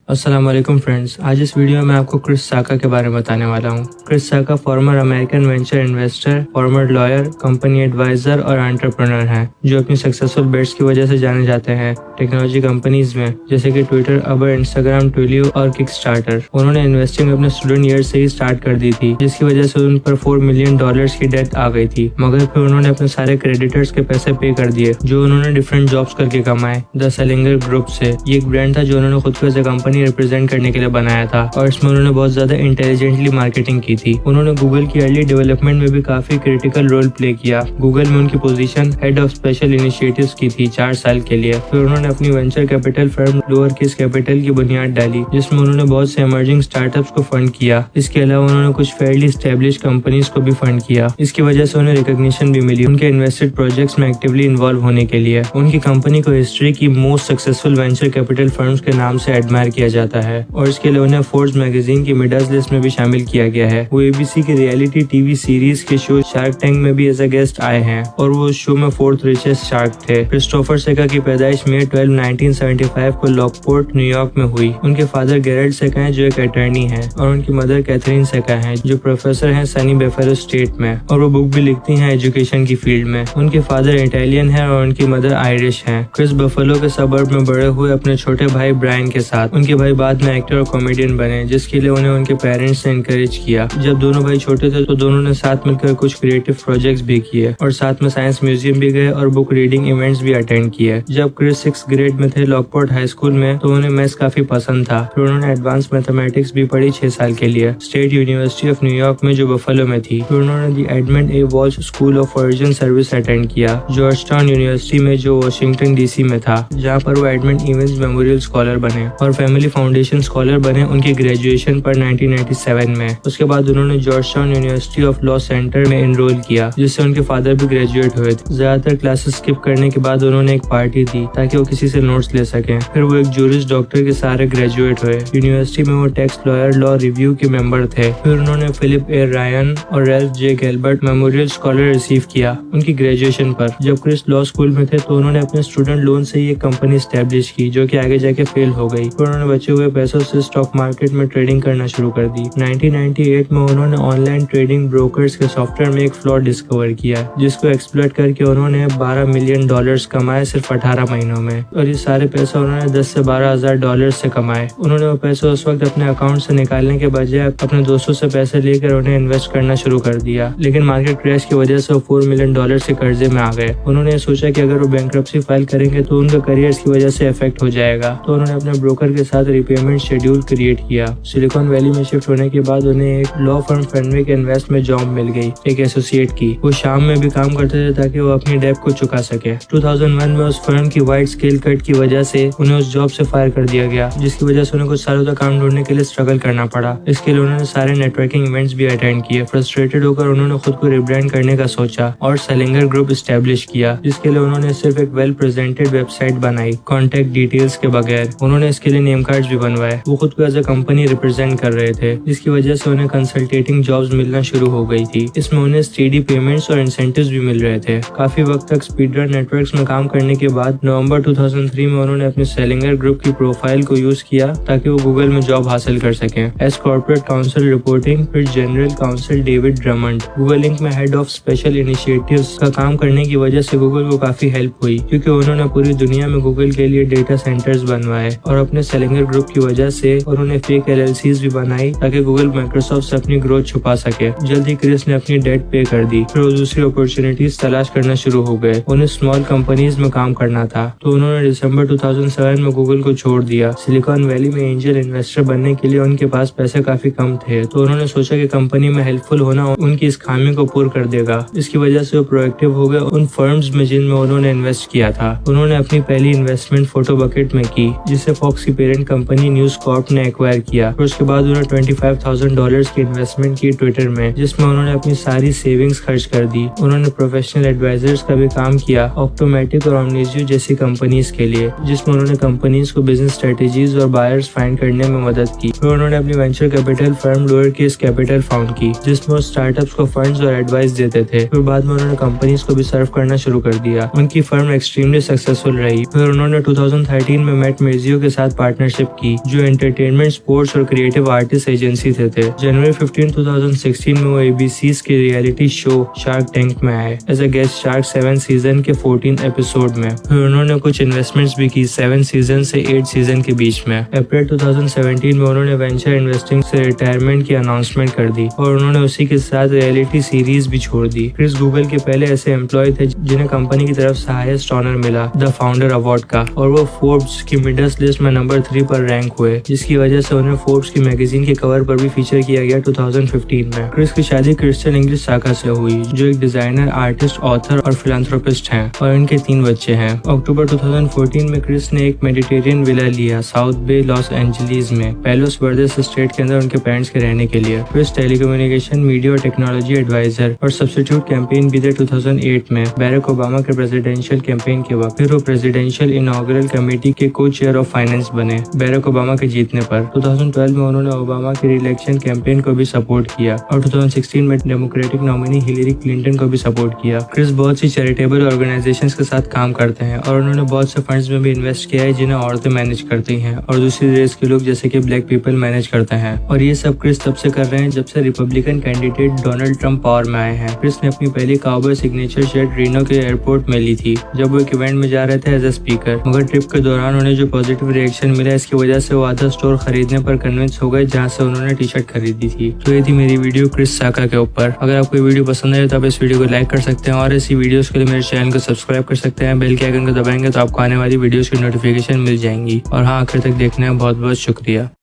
अस्सलाम वालेकुम फ्रेंड्स। आज इस वीडियो में आपको क्रिस साका के बारे में बताने वाला हूँ। Chris Sacca former American venture investor, former lawyer, company adviser और एंटरप्रेन्योर हैं, जो अपनी सक्सेसफुल बेट्स की वजह से जाने जाते हैं टेक्नोलॉजी कंपनीज में, जैसे कि ट्विटर, अबर, इंस्टाग्राम, ट्विलियो और किकस्टार्टर। उन्होंने इन्वेस्टिंग अपने स्टूडेंट ईयर से ही स्टार्ट कर दी थी, जिसकी वजह से उन पर $4 मिलियन की डेट आ गई थी, मगर फिर उन्होंने अपने सारे क्रेडिटर्स के पैसे पे कर दिए, जो उन्होंने डिफरेंट जॉब्स करके कमाए। द सेलिंगर ग्रुप से ये एक ब्रांड था जो उन्होंने खुद को एज ए कंपनी रिप्रेजेंट करने के लिए बनाया था, और इसमें उन्होंने बहुत ज्यादा इंटेलिजेंटली मार्केटिंग की थी। उन्होंने गूगल की अर्ली डेवलपमेंट में भी काफी क्रिटिकल रोल प्ले किया। गूगल में उनकी position head of special initiatives की थी 4 साल के लिए। फिर उन्होंने अपनी venture capital firm lower case capital की बुनियाद डाली, जिसमें उन्होंने बहुत से इमर्जिंग स्टार्टअप्स को फंड किया। इसके अलावा उन्होंने कुछ फेयरली स्टैब्लिश कंपनीज को भी फंड किया। इसकी वजह से उन्हें रिकॉग्निशन भी मिली उनके इन्वेस्टेड प्रोजेक्ट्स में एक्टिवली इन्वॉल्व होने के लिए। उनकी कंपनी को हिस्ट्री की most successful venture capital firms के नाम से एडमायर किया जाता है, और इसके लिए उन्हें फोर्ब्स मैगजीन की मिडल्स लिस्ट में भी शामिल किया गया है। वो एबीसी की रियलिटी टीवी सीरीज के शो शार्क टैंक में भी एज अ गेस्ट आए हैं, और वो उस शो में 4th रिचेस्ट शार्क थे। क्रिस्टोफर सेका की पैदाइश May 12, 1975 को लॉकपोर्ट, न्यूयॉर्क में हुई। उनके फादर गैरेट सेका हैं, जो एक अटर्नी हैं, और उनकी मदर कैथरीन सेका हैं, जो प्रोफेसर हैं सनी बेफेलो स्टेट में, और वो बुक भी लिखती हैं एजुकेशन की फील्ड में। उनके फादर इटालियन है और उनकी मदर आयरिश है। क्रिस बफेलो के सबर्ब में बड़े हुए अपने छोटे भाई ब्रायन के साथ। उनके भाई बाद में एक्टर और कॉमेडियन बने, जिसके लिए उन्हें उनके पेरेंट्स ने इनकरेज किया। जब दोनों भाई छोटे थे तो दोनों ने साथ मिलकर कुछ क्रिएटिव प्रोजेक्ट्स भी किए, और साथ में साइंस म्यूजियम भी गए और बुक रीडिंग इवेंट्स भी अटेंड किए। जब क्रिस 6th ग्रेड में थे लॉकपोर्ट हाई स्कूल में, तो उन्हें मैथ्स काफी पसंद था। फिर उन्होंने एडवांस मैथमेटिक्स भी पढ़ी 6 साल के लिए स्टेट यूनिवर्सिटी ऑफ न्यूयॉर्क में, जो बफेलो में थी। फिर उन्होंने the Edmund A Walsh school of origin service attend किया जॉर्जटाउन यूनिवर्सिटी में, जो वाशिंगटन डीसी में था, जहाँ पर वो एडमंड इवेंस मेमोरियल स्कॉलर बने और फैमिली फाउंडेशन स्कॉलर बने उनकी ग्रेजुएशन पर 1997 में। उसके बाद उन्होंने Georgetown university of law centre में एनरोल किया, जिससे उनके फादर भी ग्रेजुएट हुए थे। ज्यादातर क्लासेस स्किप करने के बाद उन्होंने एक पार्टी दी ताकि वो किसी से नोट्स ले सकें। फिर वो एक जूरिस्ट डॉक्टर के सहारे ग्रेजुएट हुए। यूनिवर्सिटी में वो टैक्स लॉयर, लॉ रिव्यू के मेंबर थे। फिर उन्होंने फिलिप ए रायन और रेल्फ जे गैल्बर्ट मेमोरियल स्कॉलर रिसीव किया उनकी ग्रेजुएशन पर। जब क्रिस लॉ स्कूल में थे तो उन्होंने अपने स्टूडेंट लोन से ही एक कंपनी स्टैब्लिश की, जो कि आगे जाके फेल हो गई। फिर उन्होंने बचे हुए पैसों से स्टॉक मार्केट में ट्रेडिंग करना शुरू कर दी। 1998 में उन्होंने ऑनलाइन ट्रेडिंग ब्रोकर्स के सॉफ्टवेयर में एक फ्लॉ डिस्कवर किया, जिसको एक्सप्लॉइट करके उन्होंने $12 मिलियन कमाए सिर्फ 18 महीनों में, और ये सारे पैसे उन्होंने $10 से $12,000 से कमाए। उन्होंने वो पैसे उस वक्त अपने अकाउंट से निकालने के बजाय अपने दोस्तों से पैसे लेकर उन्हें इन्वेस्ट करना शुरू कर दिया, लेकिन मार्केट क्रैश की वजह से वो $4 मिलियन के कर्जे में आ गए। उन्होंने सोचा कि अगर वो बैंक्रप्सी फाइल करेंगे तो उनका करियर की वजह से इफेक्ट हो जाएगा, तो उन्होंने अपने ब्रोकर के साथ रिपेमेंट शेड्यूल क्रिएट किया। सिलिकॉन वैली में शिफ्ट होने के बाद उन्हें एक लॉ फर्म फेनविक इन्वेस्ट में जॉब मिल गई, एक एसोसिएट की। वो शाम में भी काम करते थे ताकि वो अपनी डेब्ट को चुका सके। 2001 में उस फर्म की वाइड स्केल कट की वजह से उन्हें उस जॉब से फायर कर दिया गया, जिसकी वजह से उन्हें कुछ सालों तक काम ढूंढने के लिए स्ट्रगल करना पड़ा। इसके लिए उन्होंने सारे नेटवर्किंग इवेंट्स भी अटेंड किए। फ्रस्ट्रेटेड होकर उन्होंने खुद को रिब्रांड करने का सोचा और सेलिंगर ग्रुप एस्टेब्लिश किया, जिसके लिए उन्होंने सिर्फ एक वेल प्रेजेंटेड वेबसाइट बनाई, कॉन्टेक्ट डिटेल्स के बगैर। उन्होंने इसके लिए नेम कार्ड्स भी बनवाए। वो खुद को एज अ कंपनी रिप्रेजेंट कर रहे थे, जिसकी वजह से उन्हें कंसल्टेटिंग जॉब्स मिलना शुरू हो गई थी। इसमें उन्हें स्टेडी पेमेंट्स और इंसेंटिव्स भी मिल रहे थे। काफी वक्त तक स्पीडरन नेटवर्क्स में काम करने के बाद नवंबर 2003 में उन्होंने अपने सेलिंगर ग्रुप की प्रोफाइल को यूज किया ताकि वो गूगल में जॉब हासिल कर सकें। एज कॉर्पोरेट काउंसिल रिपोर्टिंग, फिर general counsel David Drummond. Google Inc में हेड ऑफ स्पेशल इनिशिएटिव्स का काम करने की वजह से गूगल को काफी हेल्प हुई, क्योंकि उन्होंने पूरी दुनिया में गूगल के लिए डेटा सेंटर्स बनवाए, और अपने सेलिंगर ग्रुप की वजह से उन्होंने फेक LLCs भी बनाई ताकि गूगल माइक्रोसॉफ्ट से अपनी ग्रोथ छुपा सके। जल्द ही क्रिस ने अपनी डेट पे कर दी। फिर वो दूसरी अपॉर्चुनिटीज तलाश करना शुरू हो गए। उन्हें स्मॉल कंपनीज में काम करना था, तो उन्होंने दिसंबर 2007 में गूगल को छोड़ दिया। सिलिकॉन वैली में एंजल इन्वेस्टर बनने के लिए उनके पास पैसे काफी कम थे, तो उन्होंने सोचा कि कंपनी में हेल्पफुल होना उनकी इस खामी को पूरा कर देगा। इसकी वजह से वो प्रोएक्टिव हो गए उन फर्म्स में जिनमें उन्होंने इन्वेस्ट किया था। उन्होंने अपनी पहली इन्वेस्टमेंट फोटो बकेट में की, जिसे फॉक्स की पेरेंट कंपनी न्यूज कॉर्प ने एक्वायर किया। फिर उसके बाद उन्होंने $25,000 की इन्वेस्टमेंट की ट्विटर में, जिसमें उन्होंने अपनी सारी सेविंग्स खर्च कर दी। उन्होंने प्रोफेशनल एडवाइजर्स का भी काम किया ऑप्टोमेटिक और ओमनिजियो जैसी कंपनीज के लिए, जिसमें उन्होंने कंपनीज को बिजनेस स्ट्रेटेजीज और बायर्स फाइंड करने में मदद की। फिर उन्होंने अपनी venture capital firm lower case capital found की, जिसमें वो स्टार्टअप्स को फंड्स और एडवाइस देते थे। फिर बाद में उन्होंने कंपनीज को भी सर्व करना शुरू कर दिया। उनकी फर्म एक्सट्रीमली सक्सेसफुल रही। फिर उन्होंने 2013 में मैट मेजियो के साथ पार्टनरशिप पार्टनरशिप की जो एंटरटेनमेंट, स्पोर्ट्स और क्रिएटिव आर्टिस्ट एजेंसी थे। जनवरी 15, 2016 में वो एबीसी के रियलिटी शो शार्क टैंक में आए as a guest shark 7 season के 14 एपिसोड में। फिर उन्होंने कुछ इन्वेस्टमेंट्स भी की 7 सीजन से 8 सीजन के बीच में। अप्रैल 2017 में उन्होंने वेंचर इन्वेस्टिंग से रिटायरमेंट की अनाउंसमेंट कर दी और उन्होंने उसी के साथ रियलिटी सीरीज भी छोड़ दी। क्रिस गूगल के पहले ऐसे एम्प्लॉय थे जिन्हें कंपनी की तरफ से हाईएस्ट ऑनर मिला द फाउंडर अवार्ड का, और वो फोर्ब्स की मिडल्स लिस्ट में नंबर 3 पर रैंक हुए, जिसकी वजह से उन्हें फोर्ब्स की मैगजीन के कवर पर भी फीचर किया गया 2015 में। क्रिस की शादी क्रिस्टियन इंग्लिश साका से हुई जो एक डिजाइनर, आर्टिस्ट, ऑथर और फिलैंथ्रोपिस्ट हैं, और इनके 3 बच्चे हैं। अक्टूबर 2014 में क्रिस ने एक मेडिटेरियन विला लिया साउथ बे, लॉस एंजलिस में, पेलोस वर्देस स्टेट के अंदर उनके पेरेंट्स के रहने के लिए। क्रिस टेलीकम्युनिकेशन, मीडिया और टेक्नोलॉजी एडवाइजर और सब्स्टिट्यूट कैंपेन भी थे 2008 में बैरक ओबामा के प्रेसिडेंशियल कैंपेन के वक्त। फिर वो प्रेसिडेंशियल इनॉग्रल कमेटी के को चेयर ऑफ फाइनेंस बने बैरक ओबामा के जीतने पर। 2012 में उन्होंने ओबामा के रिइलेक्शन कैंपेन को भी सपोर्ट किया और 2016 में डेमोक्रेटिक नॉमिनी हिलेरी क्लिंटन को भी सपोर्ट किया। क्रिस बहुत सी चैरिटेबल ऑर्गेनाइजेशंस के साथ काम करते हैं और उन्होंने बहुत से फंड्स में भी इन्वेस्ट किया है जिन्हें औरतें मैनेज करती हैं और दूसरी रेस के लोग जैसे कि ब्लैक पीपल मैनेज करते हैं। और ये सब क्रिस तब से कर रहे हैं जब से Republican candidate Donald Trump power में आए हैं। क्रिस ने अपनी पहली काउबॉय सिग्नेचर शर्ट रीनो के एयरपोर्ट में ली थी जब वो एक इवेंट में जा रहे थे एज ए स्पीकर, मगर ट्रिप के दौरान उन्हें जो पॉजिटिव रिएक्शन मिला इसकी वजह से वो आधा स्टोर खरीदने पर कन्विंस हो गए जहाँ से उन्होंने टी शर्ट खरीदी थी। तो ये थी मेरी वीडियो क्रिस साका के ऊपर। अगर आपको ये वीडियो पसंद आए तो आप इस वीडियो को लाइक कर सकते हैं और ऐसी वीडियोस के लिए मेरे चैनल को सब्सक्राइब कर सकते हैं। बेल के आइकन को दबाएंगे तो आपको आने वाली वीडियोस की नोटिफिकेशन मिल जाएंगी। और हाँ, आखिर तक देखने का बहुत बहुत शुक्रिया।